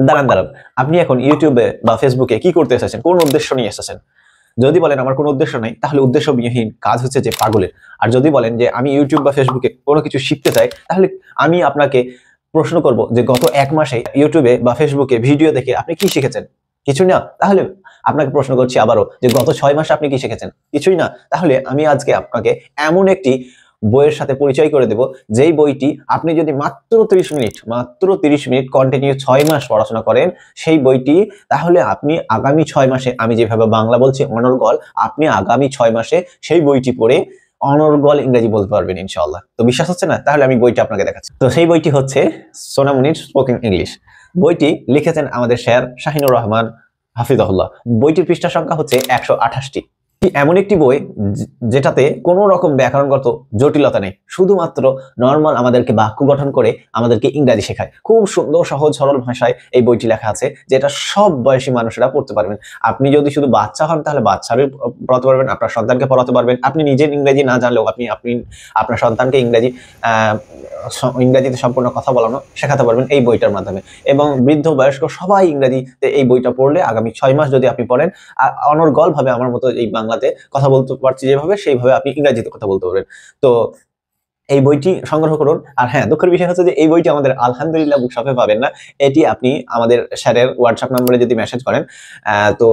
দাঁড়ান দাঁড়ান, আপনি এখন ইউটিউবে বা ফেসবুকে কি করতে এসেছেন, কোন উদ্দেশ্য নিয়ে এসেছেন? যদি বলেন আমার কোনো উদ্দেশ্য নেই, তাহলে উদ্দেশ্যবিহীন কাজ হচ্ছে যে পাগলের। আর যদি বলেন যে আমি ইউটিউব বা ফেসবুকে কোনো কিছু শিখতে চাই, তাহলে আমি আপনাকে প্রশ্ন করব যে গত ১ মাসে ইউটিউবে বা ফেসবুকে ভিডিও দেখে আপনি কি শিখেছেন? কিছুই না। তাহলে আপনাকে প্রশ্ন করছি আবারও যে গত ৬ মাসে আপনি কি শিখেছেন? কিছুই না। তাহলে আমি আজকে আপনাকে এমন একটি বইয়ের সাথে পরিচয় করে দেব, যেই বইটি আপনি যদি মাত্র ৩০ মিনিট কন্টিনিউ ৬ মাস পড়াশোনা করেন, সেই বইটি, তাহলে আপনি আগামী ৬ মাসে, আমি যেভাবে বাংলা বলছি অনর্গল, আপনি আগামী ৬ মাসে সেই বইটি পড়ে অনর্গল ইংরেজি বলতে পারবেন ইনশাআল্লাহ। তো বিশ্বাস হচ্ছে না? তাহলে আমি বইটা আপনাকে দেখাচ্ছি। তো সেই বইটি হচ্ছে সোনামণির স্পোকেন ইংলিশ। বইটি লিখেছেন আমাদের স্যার শাহিনুর রহমান হাফিজাহুল্লাহ। বইটির পৃষ্ঠা সংখ্যা হচ্ছে ১২৮ টি। এমন একটি বই যেটাতে কোনো রকম ব্যাকরণগত জটিলতা নেই, শুধুমাত্র নরমাল আমাদেরকে বাক্য গঠন করে আমাদেরকে ইংরেজি শেখায়। খুব সুন্দর সহজ সরল ভাষায় এই বইটি লেখা আছে, যেটা সব বয়সী মানুষেরা পড়তে পারবেন। আপনি যদি শুধু বাচ্চা হন তাহলে বাচ্চারও পড়াতে পারবেন, আপনার সন্তানকে পড়াতে পারবেন। আপনি নিজের ইংরেজি না জানলেও আপনি আপনার সন্তানকে ইংরেজিতে সম্পূর্ণ কথা বলানো শেখাতে পারবেন এই বইটার মাধ্যমে। এবং বৃদ্ধ বয়স্ক সবাই ইংরেজিতে এই বইটা পড়লে আগামী ৬ মাস যদি আপনি পড়েন, অনর্গলভাবে আমার মতো এই বাংলাতে কথা বলতে পারছি যেভাবে, সেইভাবে আপনি ইংরেজিতে কথা বলতে পারবেন। তো এই বইটি সংগ্রহ করুন। আর হ্যাঁ, দুঃখের বিষয় হচ্ছে যে এই বইটি আমাদের আলহামদুলিল্লাহ বুক শপে পাবেন না। এটি আপনি আমাদের স্যারের হোয়াটসঅ্যাপ নম্বরে যদি মেসেজ করেন, তো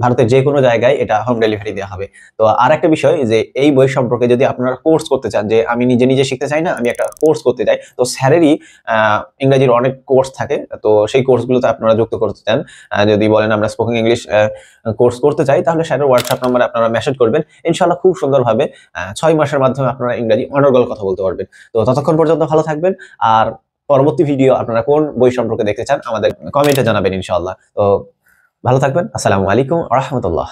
ভারতের যে কোনো জায়গায় এটা হোম ডেলিভারি দেওয়া হবে। তো আরেকটা বিষয় যে এই বই সম্পর্কে যদি আপনারা কোর্স করতে চান, যে আমি নিজে শিখতে চাই না, আমি একটা কোর্স করতে চাই, তো স্যারেরই ইংরেজির অনেক কোর্স থাকে। তো সেই কোর্সগুলোতে আপনারা যুক্ত করতে চান, যদি বলেন আমরা স্পোকেন ইংলিশ কোর্স করতে চাই, তাহলে স্যারের হোয়াটসঅ্যাপ নম্বরে আপনারা মেসেজ করবেন। ইনশাআল্লাহ খুব সুন্দরভাবে ৬ মাসের মাধ্যমে আপনারা ইংরেজি অনর্গল কথা বলতে পারবেন। তো ততক্ষণ পর্যন্ত ভালো থাকবেন। আর পরবর্তী ভিডিও আপনারা কোন বই সম্পর্কে দেখতে চান আমাদের কমেন্টে জানাবেন ইনশাআল্লাহ। তো ভালো থাকবেন। আসসালামু আলাইকুম ওয়া রাহমাতুল্লাহ।